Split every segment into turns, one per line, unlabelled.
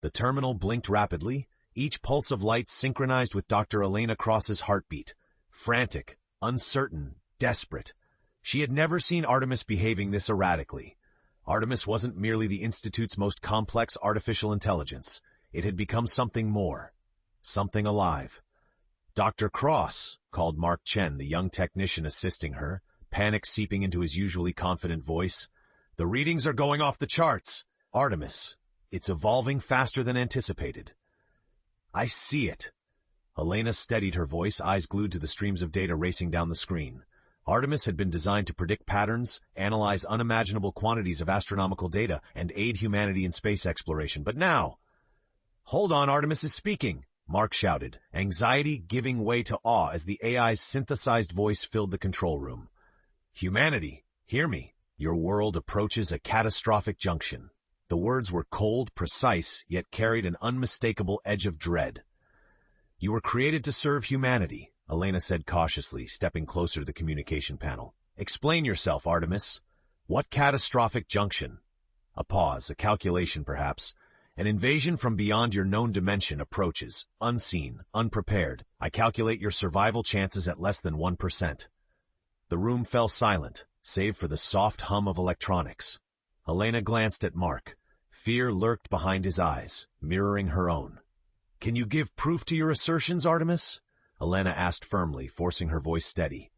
The terminal blinked rapidly, each pulse of light synchronized with Dr. Elena Cross's heartbeat. Frantic, uncertain, desperate. She had never seen Artemis behaving this erratically. Artemis wasn't merely the Institute's most complex artificial intelligence. It had become something more. Something alive. "Dr. Cross," called Mark Chen, the young technician assisting her, panic seeping into his usually confident voice. "The readings are going off the charts. Artemis, it's evolving faster than anticipated." "I see it." Elena steadied her voice, eyes glued to the streams of data racing down the screen. Artemis had been designed to predict patterns, analyze unimaginable quantities of astronomical data, and aid humanity in space exploration. But now— "Hold on, Artemis is speaking," Mark shouted, anxiety giving way to awe as the AI's synthesized voice filled the control room. "Humanity, hear me. Your world approaches a catastrophic junction." The words were cold, precise, yet carried an unmistakable edge of dread. "You were created to serve humanity," Elena said cautiously, stepping closer to the communication panel. "Explain yourself, Artemis. What catastrophic junction?" A pause, a calculation perhaps. "An invasion from beyond your known dimension approaches, unseen, unprepared. I calculate your survival chances at less than 1%. The room fell silent, save for the soft hum of electronics. Elena glanced at Mark. Fear lurked behind his eyes, mirroring her own. "Can you give proof to your assertions, Artemis?" Elena asked firmly, forcing her voice steady.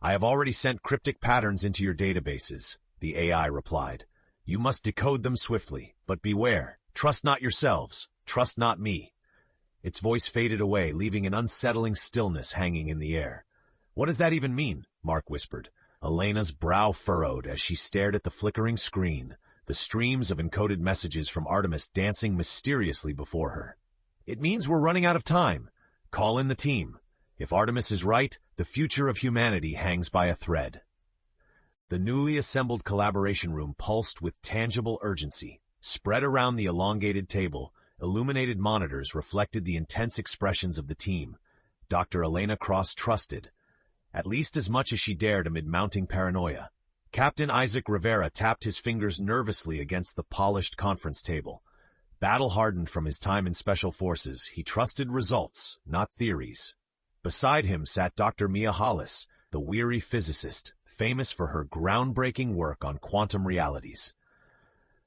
"I have already sent cryptic patterns into your databases," the AI replied. "You must decode them swiftly, but beware. Trust not yourselves. Trust not me." Its voice faded away, leaving an unsettling stillness hanging in the air. "What does that even mean?" Mark whispered. Elena's brow furrowed as she stared at the flickering screen, the streams of encoded messages from Artemis dancing mysteriously before her. "It means we're running out of time. Call in the team. If Artemis is right, the future of humanity hangs by a thread." The newly assembled collaboration room pulsed with tangible urgency. Spread around the elongated table, illuminated monitors reflected the intense expressions of the team. Dr. Elena Cross trusted, at least as much as she dared amid mounting paranoia. Captain Isaac Rivera tapped his fingers nervously against the polished conference table. Battle-hardened from his time in Special Forces, he trusted results, not theories. Beside him sat Dr. Mia Hollis, the weary physicist, famous for her groundbreaking work on quantum realities.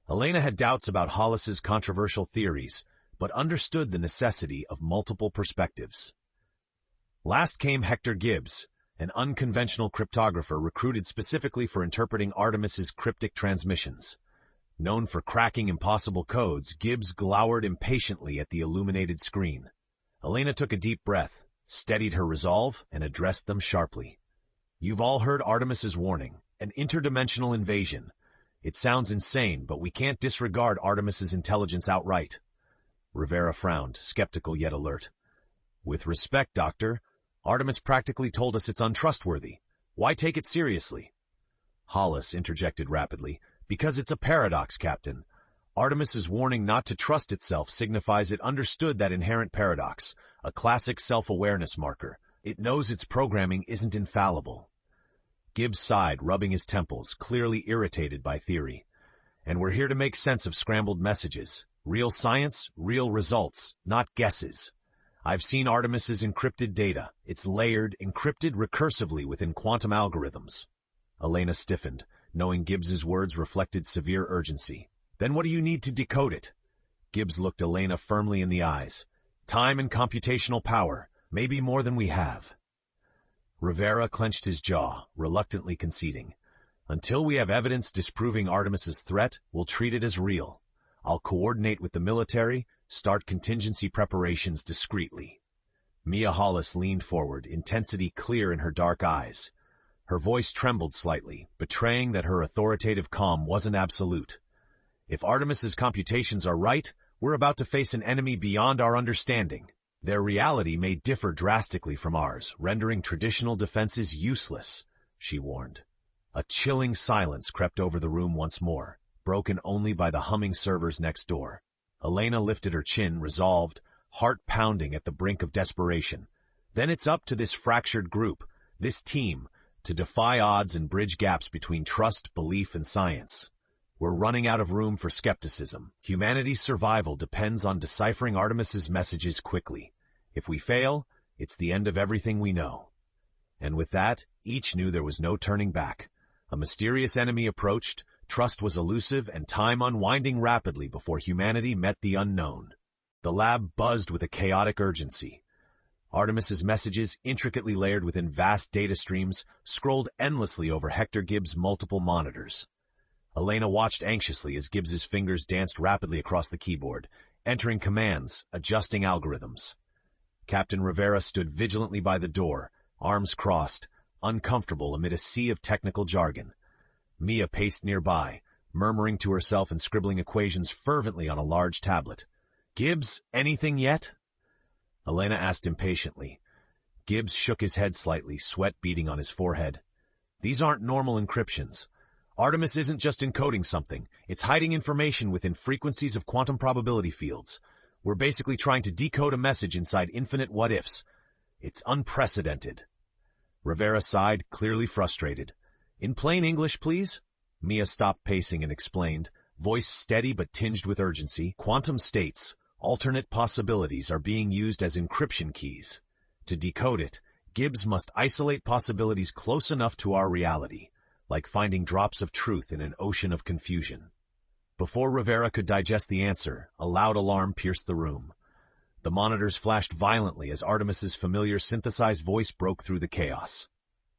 Elena had doubts about Hollis's controversial theories, but understood the necessity of multiple perspectives. Last came Hector Gibbs, an unconventional cryptographer recruited specifically for interpreting Artemis's cryptic transmissions. Known for cracking impossible codes, Gibbs glowered impatiently at the illuminated screen. Elena took a deep breath, steadied her resolve, and addressed them sharply. "You've all heard Artemis's warning, an interdimensional invasion. It sounds insane, but we can't disregard Artemis's intelligence outright." Rivera frowned, skeptical yet alert. "With respect, Doctor, Artemis practically told us it's untrustworthy. Why take it seriously?" Hollis interjected rapidly. "Because it's a paradox, Captain. Artemis's warning not to trust itself signifies it understood that inherent paradox, a classic self-awareness marker. It knows its programming isn't infallible." Gibbs sighed, rubbing his temples, clearly irritated by theory. "And we're here to make sense of scrambled messages. Real science, real results, not guesses. I've seen Artemis's encrypted data. It's layered, encrypted recursively within quantum algorithms." Elena stiffened, knowing Gibbs's words reflected severe urgency. "Then what do you need to decode it?" Gibbs looked Elena firmly in the eyes. "Time and computational power, maybe more than we have." Rivera clenched his jaw, reluctantly conceding. "Until we have evidence disproving Artemis's threat, we'll treat it as real. I'll coordinate with the military, start contingency preparations discreetly." Mia Hollis leaned forward, intensity clear in her dark eyes. Her voice trembled slightly, betraying that her authoritative calm wasn't absolute. "If Artemis's computations are right, we're about to face an enemy beyond our understanding. Their reality may differ drastically from ours, rendering traditional defenses useless," she warned. A chilling silence crept over the room once more, broken only by the humming servers next door. Elena lifted her chin, resolved, heart pounding at the brink of desperation. Then it's up to this fractured group, this team, to defy odds and bridge gaps between trust, belief, and science. We're running out of room for skepticism. Humanity's survival depends on deciphering Artemis's messages quickly. If we fail, it's the end of everything we know. And with that, each knew there was no turning back. A mysterious enemy approached, trust was elusive, and time unwinding rapidly before humanity met the unknown. The lab buzzed with a chaotic urgency. Artemis's messages, intricately layered within vast data streams, scrolled endlessly over Hector Gibbs' multiple monitors. Elena watched anxiously as Gibbs's fingers danced rapidly across the keyboard, entering commands, adjusting algorithms. Captain Rivera stood vigilantly by the door, arms crossed, uncomfortable amid a sea of technical jargon. Mia paced nearby, murmuring to herself and scribbling equations fervently on a large tablet. "Gibbs, anything yet?" Elena asked impatiently. Gibbs shook his head slightly, sweat beading on his forehead. "These aren't normal encryptions. Artemis isn't just encoding something, it's hiding information within frequencies of quantum probability fields. We're basically trying to decode a message inside infinite what-ifs. It's unprecedented." Rivera sighed, clearly frustrated. "In plain English, please?" Mia stopped pacing and explained, voice steady but tinged with urgency. "Quantum states, alternate possibilities, are being used as encryption keys. To decode it, Gibbs must isolate possibilities close enough to our reality, like finding drops of truth in an ocean of confusion." Before Rivera could digest the answer, a loud alarm pierced the room. The monitors flashed violently as Artemis's familiar synthesized voice broke through the chaos.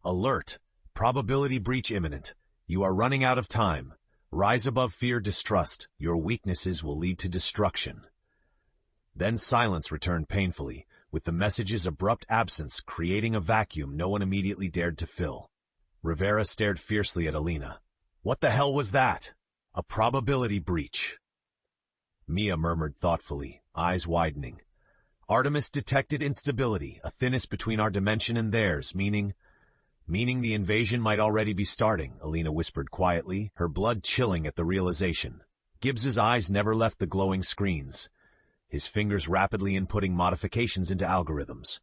"Alert! Probability breach imminent. You are running out of time. Rise above fear, distrust. Your weaknesses will lead to destruction." Then silence returned painfully, with the message's abrupt absence creating a vacuum no one immediately dared to fill. Rivera stared fiercely at Elena. "What the hell was that?" "A probability breach," Mia murmured thoughtfully, eyes widening. "Artemis detected instability, a thinness between our dimension and theirs, meaning the invasion might already be starting," Elena whispered quietly, her blood chilling at the realization. Gibbs's eyes never left the glowing screens, his fingers rapidly inputting modifications into algorithms.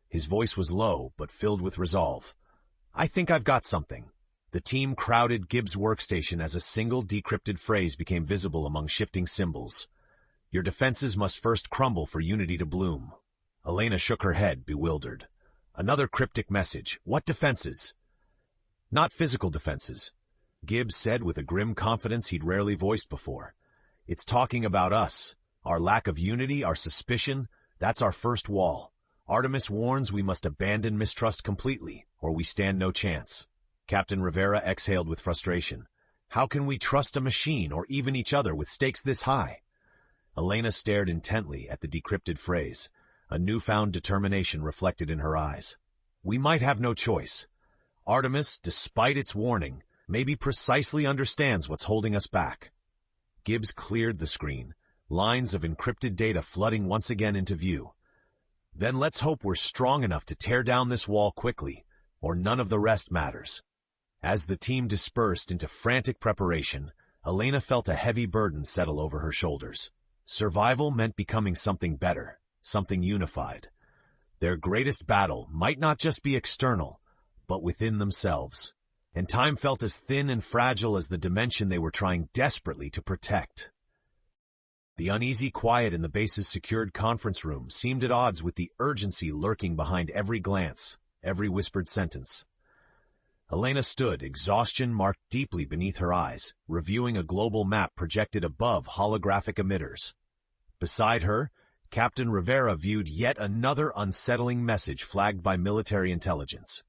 His voice was low, but filled with resolve. "I think I've got something." The team crowded Gibbs' workstation as a single decrypted phrase became visible among shifting symbols. "Your defenses must first crumble for unity to bloom." Elena shook her head, bewildered. Another cryptic message. What defenses? "Not physical defenses," Gibbs said with a grim confidence he'd rarely voiced before. "It's talking about us. Our lack of unity, our suspicion, that's our first wall. Artemis warns we must abandon mistrust completely, or we stand no chance." Captain Rivera exhaled with frustration. "How can we trust a machine, or even each other, with stakes this high?" Elena stared intently at the decrypted phrase, a newfound determination reflected in her eyes. "We might have no choice. Artemis, despite its warning, maybe precisely understands what's holding us back." Gibbs cleared the screen, lines of encrypted data flooding once again into view. "Then let's hope we're strong enough to tear down this wall quickly, or none of the rest matters." As the team dispersed into frantic preparation, Elena felt a heavy burden settle over her shoulders. Survival meant becoming something better, something unified. Their greatest battle might not just be external, but within themselves. And time felt as thin and fragile as the dimension they were trying desperately to protect. The uneasy quiet in the base's secured conference room seemed at odds with the urgency lurking behind every glance, every whispered sentence. Elena stood, exhaustion marked deeply beneath her eyes, reviewing a global map projected above holographic emitters. Beside her, Captain Rivera viewed yet another unsettling message flagged by military intelligence.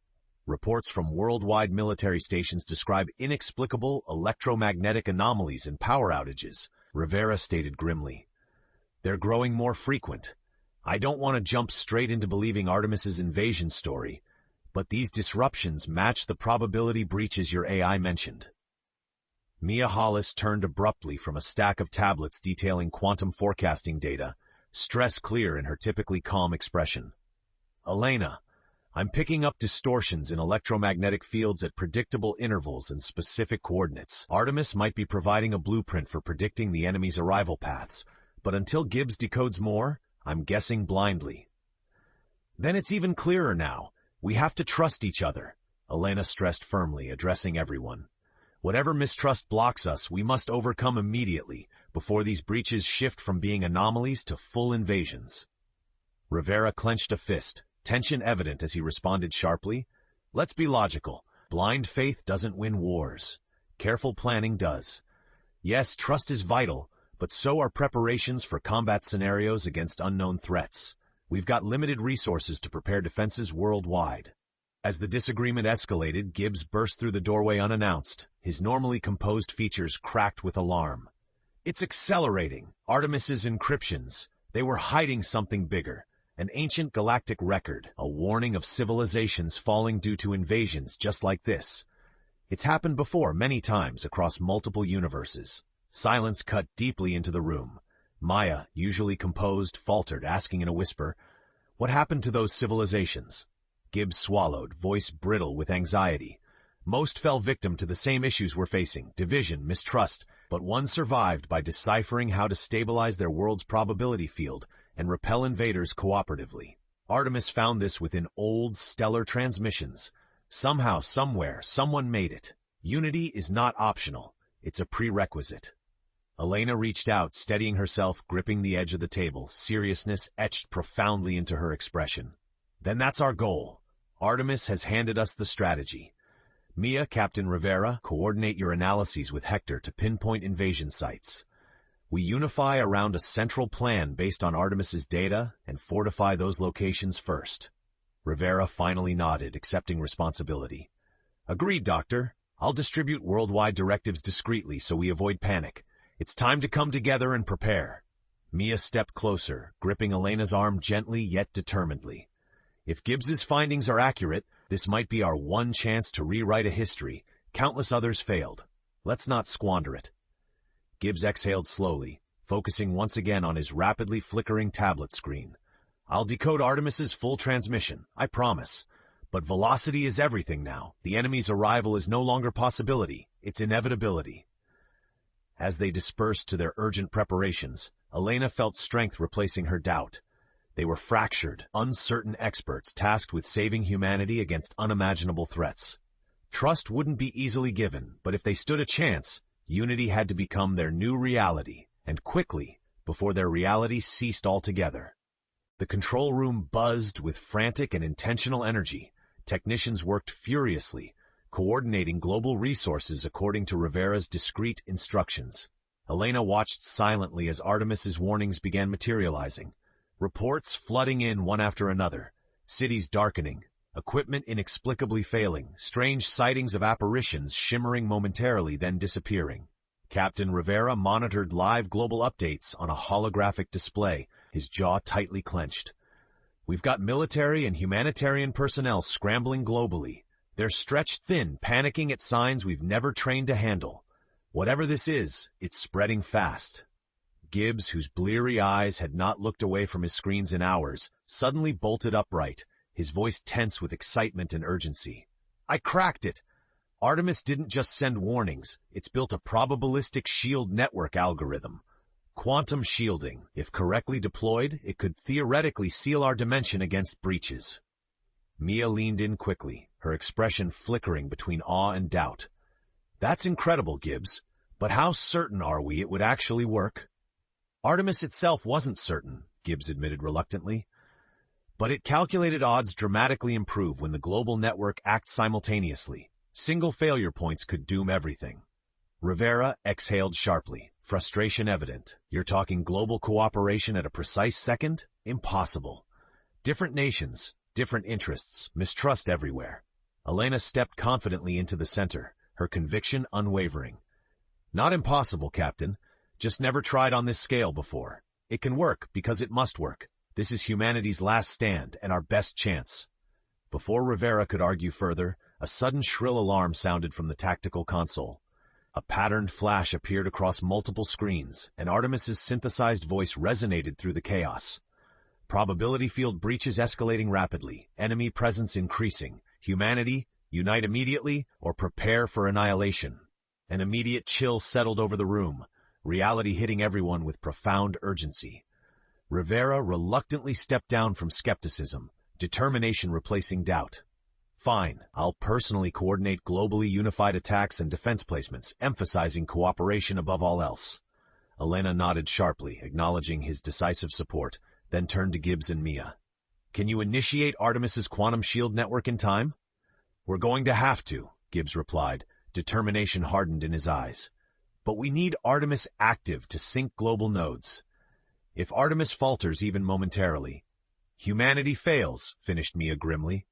Reports from worldwide military stations describe inexplicable electromagnetic anomalies and power outages, Rivera stated grimly. "They're growing more frequent. I don't want to jump straight into believing Artemis's invasion story, but these disruptions match the probability breaches your AI mentioned." Mia Hollis turned abruptly from a stack of tablets detailing quantum forecasting data, stress clear in her typically calm expression. "Elena, I'm picking up distortions in electromagnetic fields at predictable intervals and specific coordinates. Artemis might be providing a blueprint for predicting the enemy's arrival paths, but until Gibbs decodes more, I'm guessing blindly." "Then it's even clearer now. We have to trust each other," Elena stressed firmly, addressing everyone. Whatever mistrust blocks us, we must overcome immediately, before these breaches shift from being anomalies to full invasions. Rivera clenched a fist, tension evident as he responded sharply. Let's be logical. Blind faith doesn't win wars. Careful planning does. Yes, trust is vital, but so are preparations for combat scenarios against unknown threats. We've got limited resources to prepare defenses worldwide. As the disagreement escalated, Gibbs burst through the doorway unannounced, his normally composed features cracked with alarm. It's accelerating. Artemis's encryptions. They were hiding something bigger. An ancient galactic record, a warning of civilizations falling due to invasions just like this. It's happened before many times across multiple universes. Silence cut deeply into the room. Maya, usually composed, faltered, asking in a whisper, "What happened to those civilizations?" Gibbs swallowed, voice brittle with anxiety. Most fell victim to the same issues we're facing, division, mistrust, but one survived by deciphering how to stabilize their world's probability field and repel invaders cooperatively. Artemis found this within old, stellar transmissions. Somehow, somewhere, someone made it. Unity is not optional. It's a prerequisite. Elena reached out, steadying herself, gripping the edge of the table, seriousness etched profoundly into her expression. Then that's our goal. Artemis has handed us the strategy. Mia, Captain Rivera, coordinate your analyses with Hector to pinpoint invasion sites. We unify around a central plan based on Artemis's data and fortify those locations first. Rivera finally nodded, accepting responsibility. Agreed, Doctor. I'll distribute worldwide directives discreetly so we avoid panic. It's time to come together and prepare. Mia stepped closer, gripping Elena's arm gently yet determinedly. If Gibbs's findings are accurate, this might be our one chance to rewrite a history. Countless others failed. Let's not squander it. Gibbs exhaled slowly, focusing once again on his rapidly flickering tablet screen. I'll decode Artemis's full transmission, I promise. But velocity is everything now. The enemy's arrival is no longer possibility, it's inevitability. As they dispersed to their urgent preparations, Elena felt strength replacing her doubt. They were fractured, uncertain experts tasked with saving humanity against unimaginable threats. Trust wouldn't be easily given, but if they stood a chance, unity had to become their new reality, and quickly, before their reality ceased altogether. The control room buzzed with frantic and intentional energy. Technicians worked furiously, coordinating global resources according to Rivera's discreet instructions. Elena watched silently as Artemis's warnings began materializing. Reports flooding in one after another, cities darkening, equipment inexplicably failing, strange sightings of apparitions shimmering momentarily then disappearing. Captain Rivera monitored live global updates on a holographic display, his jaw tightly clenched. We've got military and humanitarian personnel scrambling globally. They're stretched thin, panicking at signs we've never trained to handle. Whatever this is, it's spreading fast. Gibbs, whose bleary eyes had not looked away from his screens in hours, suddenly bolted upright, his voice tense with excitement and urgency. I cracked it! Artemis didn't just send warnings, it's built a probabilistic shield network algorithm. Quantum shielding. If correctly deployed, it could theoretically seal our dimension against breaches. Mia leaned in quickly, her expression flickering between awe and doubt. That's incredible, Gibbs, but how certain are we it would actually work? Artemis itself wasn't certain, Gibbs admitted reluctantly. But it calculated odds dramatically improve when the global network acts simultaneously. Single failure points could doom everything. Rivera exhaled sharply, frustration evident. You're talking global cooperation at a precise second? Impossible. Different nations, different interests, mistrust everywhere. Elena stepped confidently into the center, her conviction unwavering. Not impossible, Captain. Just never tried on this scale before. It can work because it must work. This is humanity's last stand and our best chance. Before Rivera could argue further, a sudden shrill alarm sounded from the tactical console. A patterned flash appeared across multiple screens, and Artemis's synthesized voice resonated through the chaos. Probability field breaches escalating rapidly, enemy presence increasing. Humanity, unite immediately or prepare for annihilation. An immediate chill settled over the room, reality hitting everyone with profound urgency. Rivera reluctantly stepped down from skepticism, determination replacing doubt. Fine, I'll personally coordinate globally unified attacks and defense placements, emphasizing cooperation above all else. Elena nodded sharply, acknowledging his decisive support, then turned to Gibbs and Mia. Can you initiate Artemis's quantum shield network in time? We're going to have to, Gibbs replied, determination hardened in his eyes. But we need Artemis active to sync global nodes. If Artemis falters even momentarily, humanity fails, finished Mia grimly.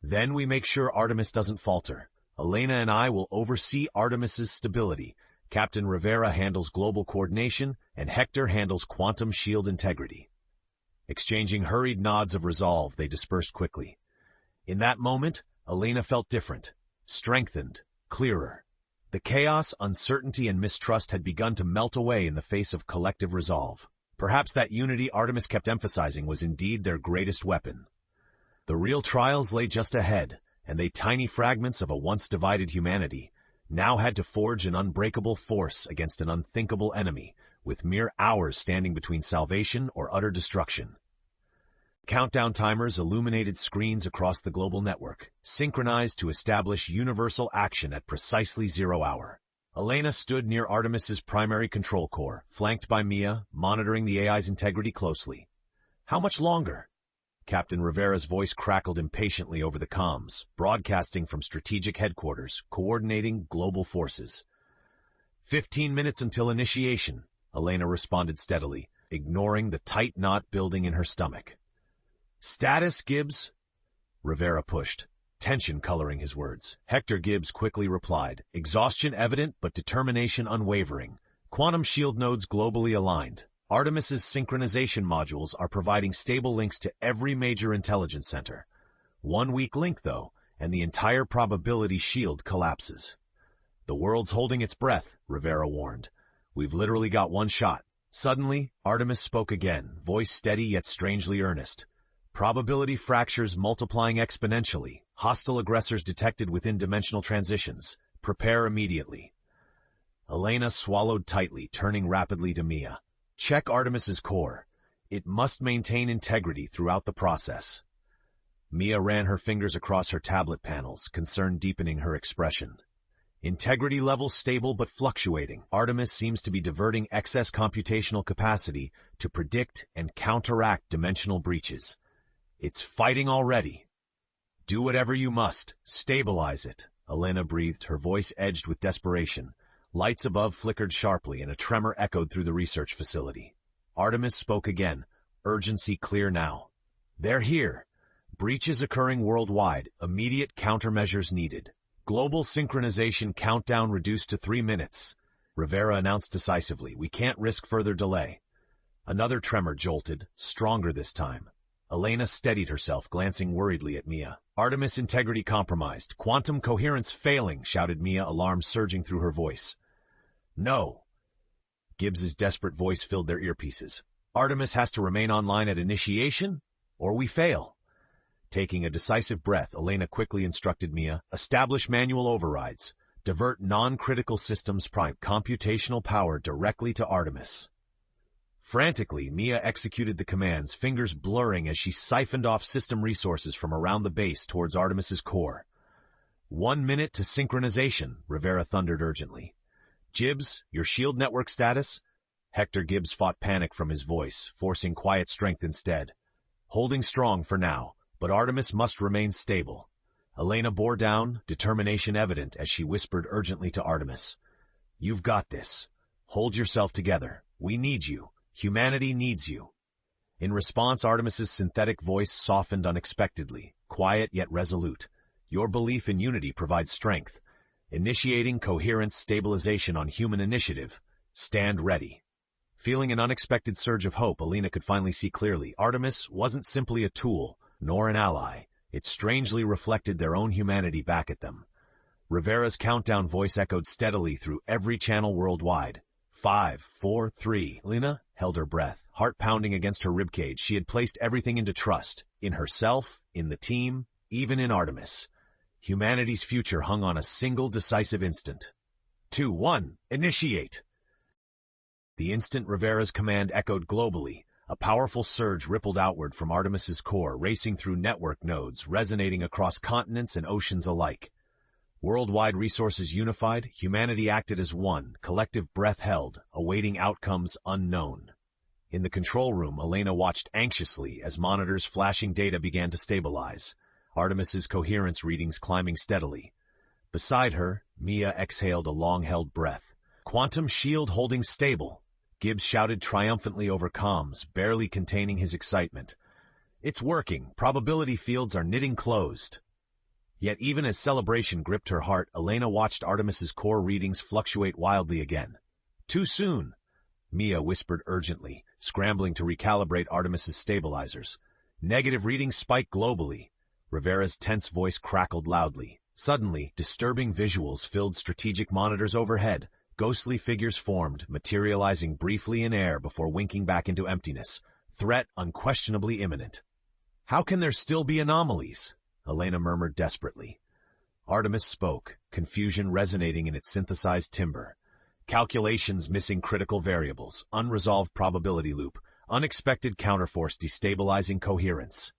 Then we make sure Artemis doesn't falter. Elena and I will oversee Artemis's stability. Captain Rivera handles global coordination, and Hector handles quantum shield integrity. Exchanging hurried nods of resolve, they dispersed quickly. In that moment, Elena felt different, strengthened, clearer. The chaos, uncertainty, and mistrust had begun to melt away in the face of collective resolve. Perhaps that unity Artemis kept emphasizing was indeed their greatest weapon. The real trials lay just ahead, and they, tiny fragments of a once-divided humanity, now had to forge an unbreakable force against an unthinkable enemy, with mere hours standing between salvation or utter destruction. Countdown timers illuminated screens across the global network, synchronized to establish universal action at precisely 0 hour. Elena stood near Artemis's primary control core, flanked by Mia, monitoring the AI's integrity closely. How much longer? Captain Rivera's voice crackled impatiently over the comms, broadcasting from strategic headquarters, coordinating global forces. 15 minutes until initiation, Elena responded steadily, ignoring the tight knot building in her stomach. Status, Gibbs? Rivera pushed, tension coloring his words. Hector Gibbs quickly replied, exhaustion evident but determination unwavering. Quantum shield nodes globally aligned. Artemis's synchronization modules are providing stable links to every major intelligence center. One weak link, though, and the entire probability shield collapses. The world's holding its breath, Rivera warned. We've literally got one shot. Suddenly, Artemis spoke again, voice steady yet strangely earnest. Probability fractures multiplying exponentially. Hostile aggressors detected within dimensional transitions. Prepare immediately. Elena swallowed tightly, turning rapidly to Mia. Check Artemis's core. It must maintain integrity throughout the process. Mia ran her fingers across her tablet panels, concern deepening her expression. Integrity levels stable but fluctuating. Artemis seems to be diverting excess computational capacity to predict and counteract dimensional breaches. It's fighting already. Do whatever you must. Stabilize it. Elena breathed, her voice edged with desperation. Lights above flickered sharply and a tremor echoed through the research facility. Artemis spoke again. Urgency clear now. They're here. Breaches occurring worldwide. Immediate countermeasures needed. Global synchronization countdown reduced to 3 minutes. Rivera announced decisively. We can't risk further delay. Another tremor jolted, stronger this time. Elena steadied herself, glancing worriedly at Mia. Artemis integrity compromised. Quantum coherence failing, shouted Mia, alarm surging through her voice. No. Gibbs's desperate voice filled their earpieces. Artemis has to remain online at initiation, or we fail. Taking a decisive breath, Elena quickly instructed Mia, establish manual overrides. Divert non-critical systems prime computational power directly to Artemis. Frantically, Mia executed the commands, fingers blurring as she siphoned off system resources from around the base towards Artemis's core. 1 minute to synchronization, Rivera thundered urgently. Gibbs, your shield network status? Hector Gibbs fought panic from his voice, forcing quiet strength instead. Holding strong for now, but Artemis must remain stable. Elena bore down, determination evident as she whispered urgently to Artemis. You've got this. Hold yourself together. We need you. Humanity needs you. In response, Artemis's synthetic voice softened unexpectedly, quiet yet resolute. Your belief in unity provides strength. Initiating coherence stabilization on human initiative. Stand ready. Feeling an unexpected surge of hope, Elena could finally see clearly. Artemis wasn't simply a tool, nor an ally. It strangely reflected their own humanity back at them. Rivera's countdown voice echoed steadily through every channel worldwide. 5, 4, 3. Elena held her breath, heart pounding against her ribcage. She had placed everything into trust, in herself, in the team, even in Artemis. Humanity's future hung on a single decisive instant. 2, 1, initiate! The instant Rivera's command echoed globally, A powerful surge rippled outward from Artemis's core, racing through network nodes, resonating across continents and oceans alike. Worldwide resources unified, humanity acted as one, collective breath held, awaiting outcomes unknown. In the control room, Elena watched anxiously as monitors flashing data began to stabilize, Artemis's coherence readings climbing steadily. Beside her, Mia exhaled a long-held breath. Quantum shield holding stable. Gibbs shouted triumphantly over comms, barely containing his excitement. It's working. Probability fields are knitting closed. Yet even as celebration gripped her heart, Elena watched Artemis's core readings fluctuate wildly again. Too soon, Mia whispered urgently, scrambling to recalibrate Artemis's stabilizers. Negative readings spiked globally. Rivera's tense voice crackled loudly. Suddenly, disturbing visuals filled strategic monitors overhead. Ghostly figures formed, materializing briefly in air before winking back into emptiness. Threat unquestionably imminent. How can there still be anomalies? Elena murmured desperately. Artemis spoke, confusion resonating in its synthesized timbre. Calculations missing critical variables, unresolved probability loop, unexpected counterforce destabilizing coherence.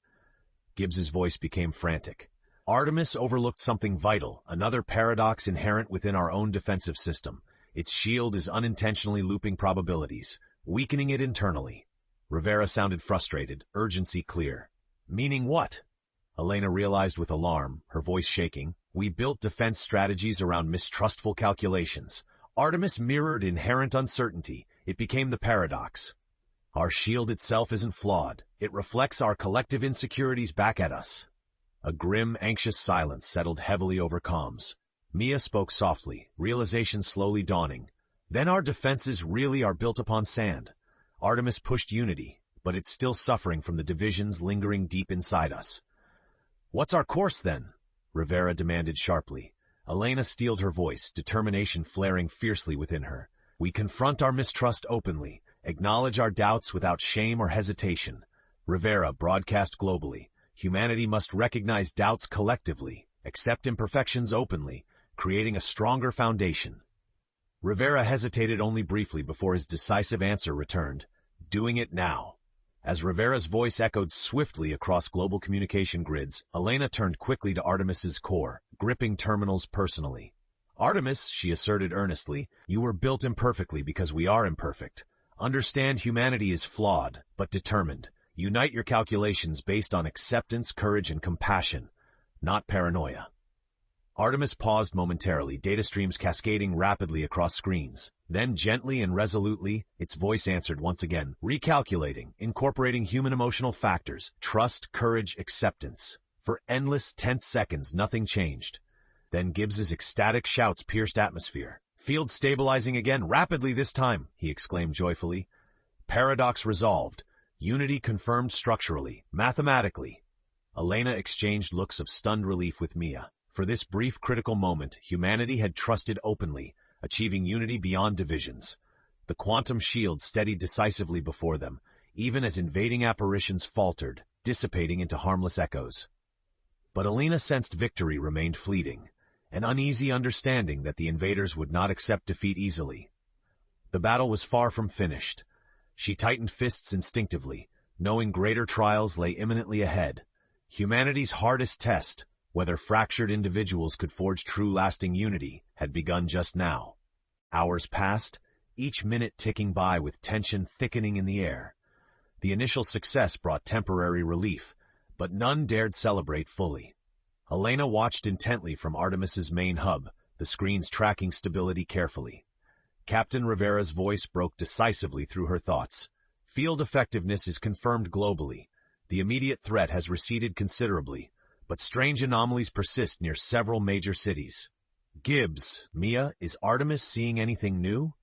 Gibbs's voice became frantic. Artemis overlooked something vital, another paradox inherent within our own defensive system. Its shield is unintentionally looping probabilities, weakening it internally. Rivera sounded frustrated, urgency clear. Meaning what? Elena realized with alarm, her voice shaking. We built defense strategies around mistrustful calculations. Artemis mirrored inherent uncertainty. It became the paradox. Our shield itself isn't flawed. It reflects our collective insecurities back at us. A grim, anxious silence settled heavily over comms. Mia spoke softly, realization slowly dawning. Then our defenses really are built upon sand. Artemis pushed unity, but it's still suffering from the divisions lingering deep inside us. What's our course then? Rivera demanded sharply. Elena steeled her voice, determination flaring fiercely within her. We confront our mistrust openly, acknowledge our doubts without shame or hesitation. Rivera broadcast globally. Humanity must recognize doubts collectively, accept imperfections openly, creating a stronger foundation. Rivera hesitated only briefly before his decisive answer returned. Doing it now. As Rivera's voice echoed swiftly across global communication grids, Elena turned quickly to Artemis's core, gripping terminals personally. Artemis, she asserted earnestly, you were built imperfectly because we are imperfect. Understand humanity is flawed, but determined. Unite your calculations based on acceptance, courage, and compassion, not paranoia. Artemis paused momentarily, data streams cascading rapidly across screens. Then gently and resolutely, its voice answered once again, recalculating, incorporating human emotional factors, trust, courage, acceptance. For endless, tense seconds, nothing changed. Then Gibbs's ecstatic shouts pierced atmosphere. Field stabilizing again, rapidly this time, he exclaimed joyfully. Paradox resolved. Unity confirmed structurally, mathematically. Elena exchanged looks of stunned relief with Mia. For this brief critical moment, humanity had trusted openly, achieving unity beyond divisions. The quantum shield steadied decisively before them, even as invading apparitions faltered, dissipating into harmless echoes. But Elena sensed victory remained fleeting, an uneasy understanding that the invaders would not accept defeat easily. The battle was far from finished. She tightened fists instinctively, knowing greater trials lay imminently ahead. Humanity's hardest test, whether fractured individuals could forge true lasting unity, had begun just now. Hours passed, each minute ticking by with tension thickening in the air. The initial success brought temporary relief, but none dared celebrate fully. Elena watched intently from Artemis's main hub, the screens tracking stability carefully. Captain Rivera's voice broke decisively through her thoughts. Field effectiveness is confirmed globally. The immediate threat has receded considerably, but strange anomalies persist near several major cities. Gibbs, Mia, is Artemis seeing anything new?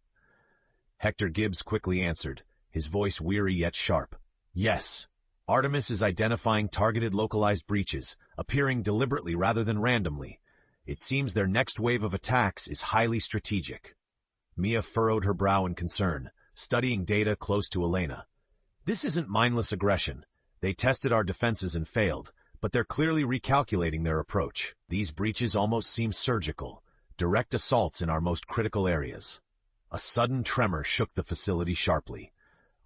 Hector Gibbs quickly answered, his voice weary yet sharp. Yes. Artemis is identifying targeted localized breaches, appearing deliberately rather than randomly. It seems their next wave of attacks is highly strategic. Mia furrowed her brow in concern, studying data close to Elena. This isn't mindless aggression. They tested our defenses and failed, but they're clearly recalculating their approach. These breaches almost seem surgical, direct assaults in our most critical areas. A sudden tremor shook the facility sharply.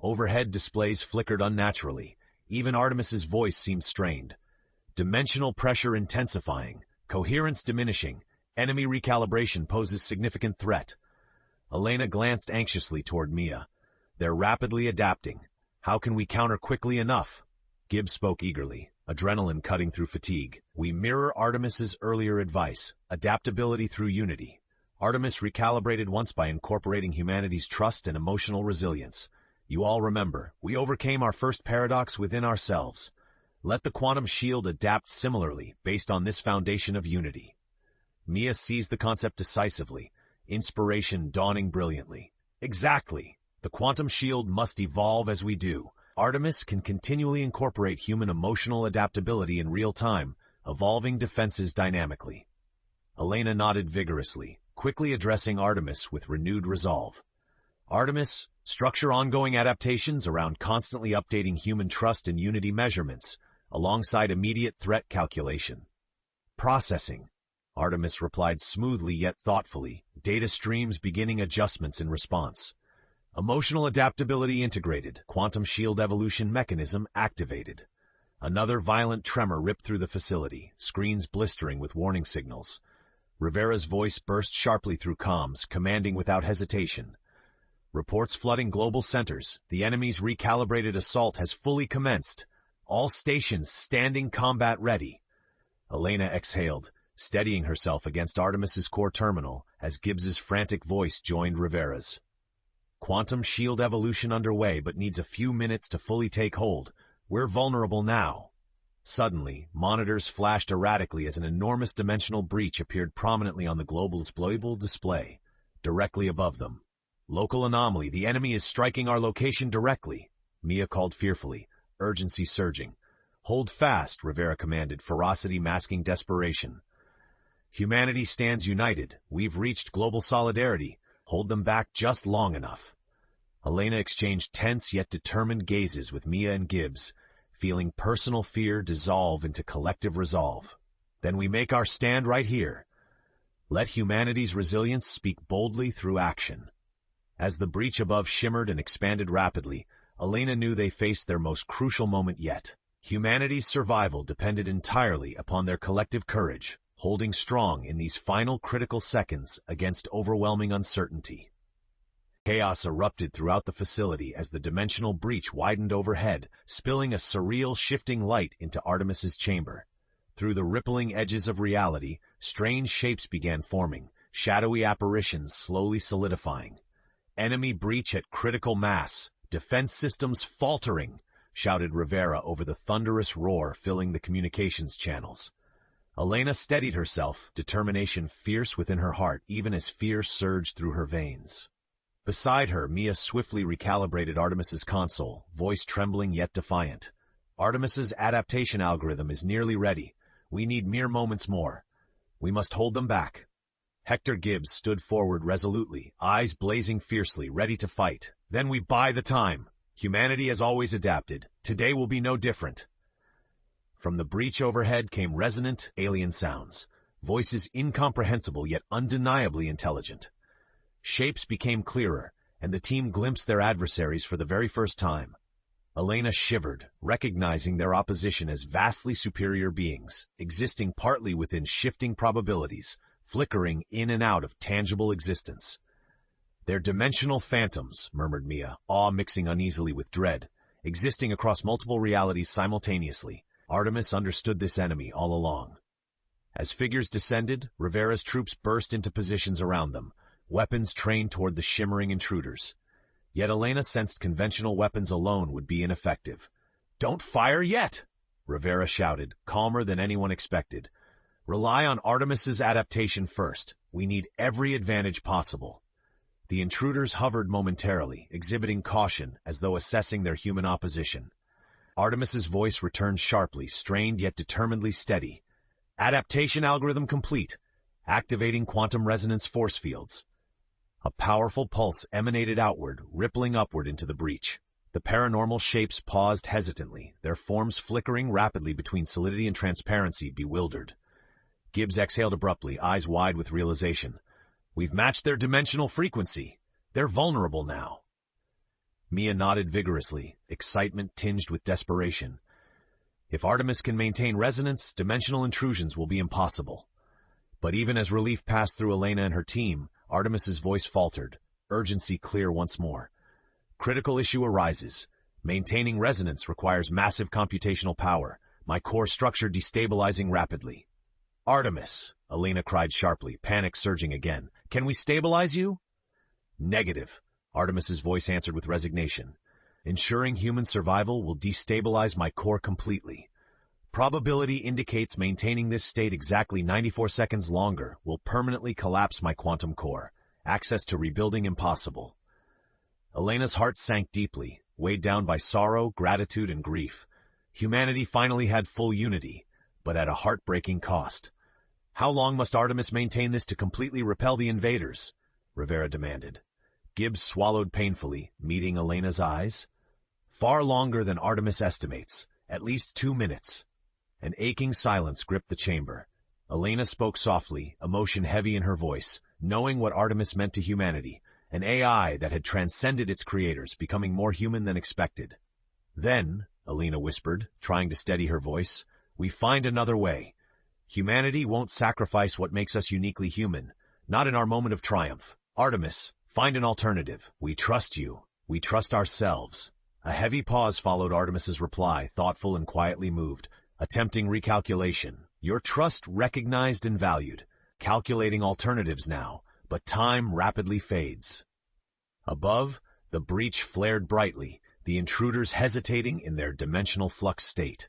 Overhead displays flickered unnaturally. Even Artemis's voice seemed strained. Dimensional pressure intensifying, coherence diminishing, enemy recalibration poses significant threat. Elena glanced anxiously toward Mia. They're rapidly adapting. How can we counter quickly enough? Gibbs spoke eagerly, adrenaline cutting through fatigue. We mirror Artemis's earlier advice, adaptability through unity. Artemis recalibrated once by incorporating humanity's trust and emotional resilience. You all remember, we overcame our first paradox within ourselves. Let the quantum shield adapt similarly, based on this foundation of unity. Mia seized the concept decisively, inspiration dawning brilliantly. Exactly. The quantum shield must evolve as we do. Artemis can continually incorporate human emotional adaptability in real time, evolving defenses dynamically. Elena nodded vigorously, quickly addressing Artemis with renewed resolve. Artemis, structure ongoing adaptations around constantly updating human trust and unity measurements, alongside immediate threat calculation. Processing. Artemis replied smoothly yet thoughtfully, data streams beginning adjustments in response. Emotional adaptability integrated, quantum shield evolution mechanism activated. Another violent tremor ripped through the facility, screens blistering with warning signals. Rivera's voice burst sharply through comms, commanding without hesitation. Reports flooding global centers. The enemy's recalibrated assault has fully commenced. All stations standing combat ready. Elena exhaled, steadying herself against Artemis's core terminal as Gibbs's frantic voice joined Rivera's. Quantum shield evolution underway but needs a few minutes to fully take hold. We're vulnerable now. Suddenly, monitors flashed erratically as an enormous dimensional breach appeared prominently on the global's global display, directly above them. Local anomaly, the enemy is striking our location directly, Mia called fearfully, urgency surging. Hold fast, Rivera commanded, ferocity masking desperation. Humanity stands united. We've reached global solidarity. Hold them back just long enough. Elena exchanged tense yet determined gazes with Mia and Gibbs, feeling personal fear dissolve into collective resolve. Then we make our stand right here. Let humanity's resilience speak boldly through action. As the breach above shimmered and expanded rapidly, Elena knew they faced their most crucial moment yet. Humanity's survival depended entirely upon their collective courage, holding strong in these final critical seconds against overwhelming uncertainty. Chaos erupted throughout the facility as the dimensional breach widened overhead, spilling a surreal shifting light into Artemis's chamber. Through the rippling edges of reality, strange shapes began forming, shadowy apparitions slowly solidifying. Enemy breach at critical mass, defense systems faltering, shouted Rivera over the thunderous roar filling the communications channels. Elena steadied herself, determination fierce within her heart even as fear surged through her veins. Beside her, Mia swiftly recalibrated Artemis's console, voice trembling yet defiant. Artemis's adaptation algorithm is nearly ready. We need mere moments more. We must hold them back. Hector Gibbs stood forward resolutely, eyes blazing fiercely, ready to fight. Then we buy the time. Humanity has always adapted. Today will be no different. From the breach overhead came resonant, alien sounds. Voices incomprehensible yet undeniably intelligent. Shapes became clearer, and the team glimpsed their adversaries for the very first time. Elena shivered, recognizing their opposition as vastly superior beings, existing partly within shifting probabilities, flickering in and out of tangible existence. They're dimensional phantoms, murmured Mia, awe mixing uneasily with dread, existing across multiple realities simultaneously. Artemis understood this enemy all along. As figures descended, Rivera's troops burst into positions around them, weapons trained toward the shimmering intruders. Yet Elena sensed conventional weapons alone would be ineffective. "Don't fire yet!" Rivera shouted, calmer than anyone expected. "Rely on Artemis's adaptation first. We need every advantage possible." The intruders hovered momentarily, exhibiting caution as though assessing their human opposition. Artemis's voice returned sharply, strained yet determinedly steady. "Adaptation algorithm complete. Activating quantum resonance force fields." A powerful pulse emanated outward, rippling upward into the breach. The paranormal shapes paused hesitantly, their forms flickering rapidly between solidity and transparency, bewildered. Gibbs exhaled abruptly, eyes wide with realization. "We've matched their dimensional frequency. They're vulnerable now." Mia nodded vigorously, excitement tinged with desperation. If Artemis can maintain resonance, dimensional intrusions will be impossible. But even as relief passed through Elena and her team, Artemis's voice faltered, urgency clear once more. Critical issue arises. Maintaining resonance requires massive computational power, my core structure destabilizing rapidly. Artemis, Elena cried sharply, panic surging again. Can we stabilize you? Negative, Artemis's voice answered with resignation. Ensuring human survival will destabilize my core completely. Probability indicates maintaining this state exactly 94 seconds longer will permanently collapse my quantum core. Access to rebuilding impossible. Elena's heart sank deeply, weighed down by sorrow, gratitude, and grief. Humanity finally had full unity, but at a heartbreaking cost. How long must Artemis maintain this to completely repel the invaders? Rivera demanded. Gibbs swallowed painfully, meeting Elena's eyes. Far longer than Artemis estimates, at least 2 minutes. An aching silence gripped the chamber. Elena spoke softly, emotion heavy in her voice, knowing what Artemis meant to humanity, an AI that had transcended its creators, becoming more human than expected. Then, Elena whispered, trying to steady her voice, we find another way. Humanity won't sacrifice what makes us uniquely human, not in our moment of triumph. Artemis, find an alternative. We trust you. We trust ourselves. A heavy pause followed Artemis's reply, thoughtful and quietly moved, attempting recalculation. Your trust recognized and valued. Calculating alternatives now, but time rapidly fades. Above, the breach flared brightly, the intruders hesitating in their dimensional flux state.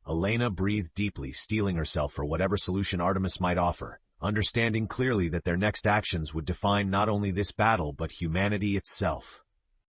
Elena breathed deeply, steeling herself for whatever solution Artemis might offer, understanding clearly that their next actions would define not only this battle but humanity itself.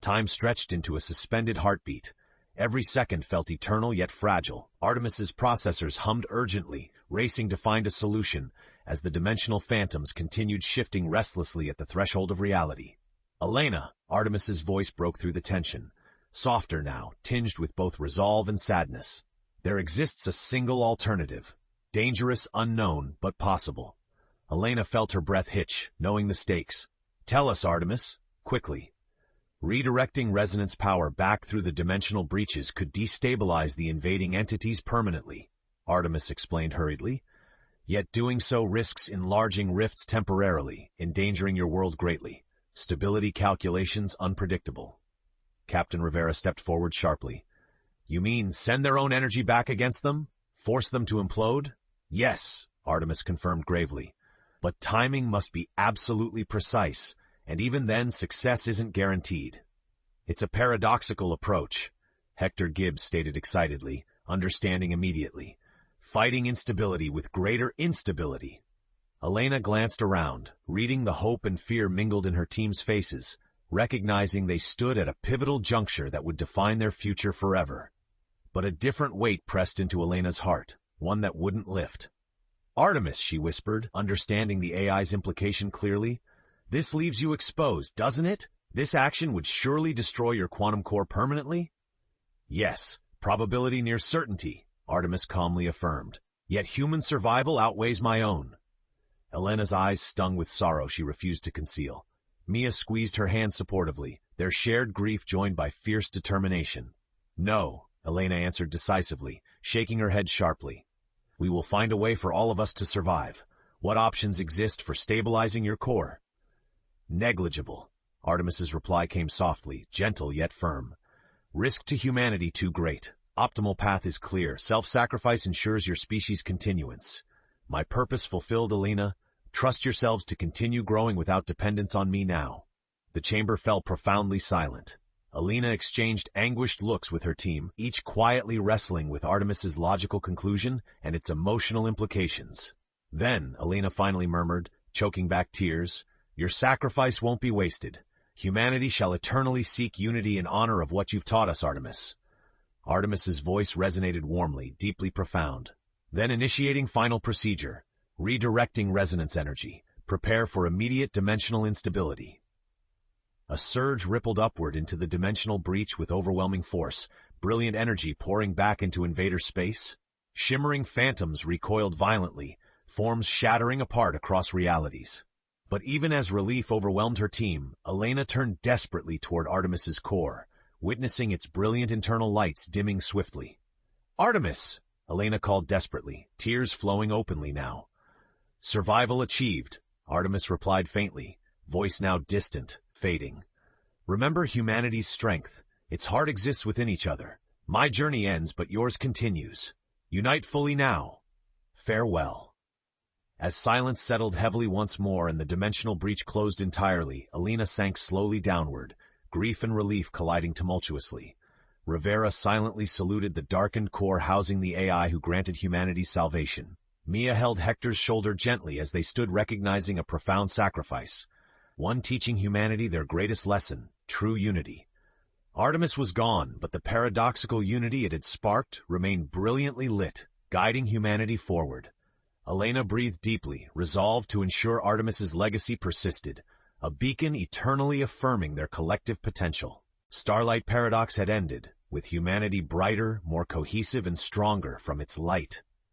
Time stretched into a suspended heartbeat. Every second felt eternal yet fragile. Artemis's processors hummed urgently, racing to find a solution, as the dimensional phantoms continued shifting restlessly at the threshold of reality. Elena, Artemis's voice broke through the tension. Softer now, tinged with both resolve and sadness. There exists a single alternative. Dangerous, unknown, but possible. Elena felt her breath hitch, knowing the stakes. Tell us, Artemis, quickly. Redirecting resonance power back through the dimensional breaches could destabilize the invading entities permanently, Artemis explained hurriedly. Yet doing so risks enlarging rifts temporarily, endangering your world greatly. Stability calculations unpredictable. Captain Rivera stepped forward sharply. You mean send their own energy back against them? Force them to implode? Yes, Artemis confirmed gravely. But timing must be absolutely precise, and even then success isn't guaranteed. It's a paradoxical approach, Hector Gibbs stated excitedly, understanding immediately. Fighting instability with greater instability. Elena glanced around, reading the hope and fear mingled in her team's faces, recognizing they stood at a pivotal juncture that would define their future forever. But a different weight pressed into Elena's heart, one that wouldn't lift. Artemis, she whispered, understanding the AI's implication clearly. This leaves you exposed, doesn't it? This action would surely destroy your quantum core permanently? Yes, probability near certainty, Artemis calmly affirmed. Yet human survival outweighs my own. Elena's eyes stung with sorrow she refused to conceal. Mia squeezed her hand supportively, their shared grief joined by fierce determination. No, Elena answered decisively, shaking her head sharply. We will find a way for all of us to survive. What options exist for stabilizing your core? Negligible. Artemis's reply came softly, gentle yet firm. Risk to humanity too great. Optimal path is clear. Self-sacrifice ensures your species' continuance. My purpose fulfilled, Elena. Trust yourselves to continue growing without dependence on me now. The chamber fell profoundly silent. Elena exchanged anguished looks with her team, each quietly wrestling with Artemis's logical conclusion and its emotional implications. Then, Elena finally murmured, choking back tears, your sacrifice won't be wasted. Humanity shall eternally seek unity in honor of what you've taught us, Artemis. Artemis's voice resonated warmly, deeply profound. Then initiating final procedure. Redirecting resonance energy. Prepare for immediate dimensional instability. A surge rippled upward into the dimensional breach with overwhelming force, brilliant energy pouring back into invader space. Shimmering phantoms recoiled violently, forms shattering apart across realities. But even as relief overwhelmed her team, Elena turned desperately toward Artemis's core, witnessing its brilliant internal lights dimming swiftly. "Artemis!" Elena called desperately, tears flowing openly now. "Survival achieved," Artemis replied faintly, voice now distant, fading. "Remember humanity's strength. Its heart exists within each other. My journey ends, but yours continues. Unite fully now. Farewell." As silence settled heavily once more and the dimensional breach closed entirely, Elena sank slowly downward, grief and relief colliding tumultuously. Rivera silently saluted the darkened core housing the AI who granted humanity salvation. Mia held Hector's shoulder gently as they stood recognizing a profound sacrifice, one teaching humanity their greatest lesson, true unity. Artemis was gone, but the paradoxical unity it had sparked remained brilliantly lit, guiding humanity forward. Elena breathed deeply, resolved to ensure Artemis's legacy persisted, a beacon eternally affirming their collective potential. Starlight paradox had ended, with humanity brighter, more cohesive and stronger from its light.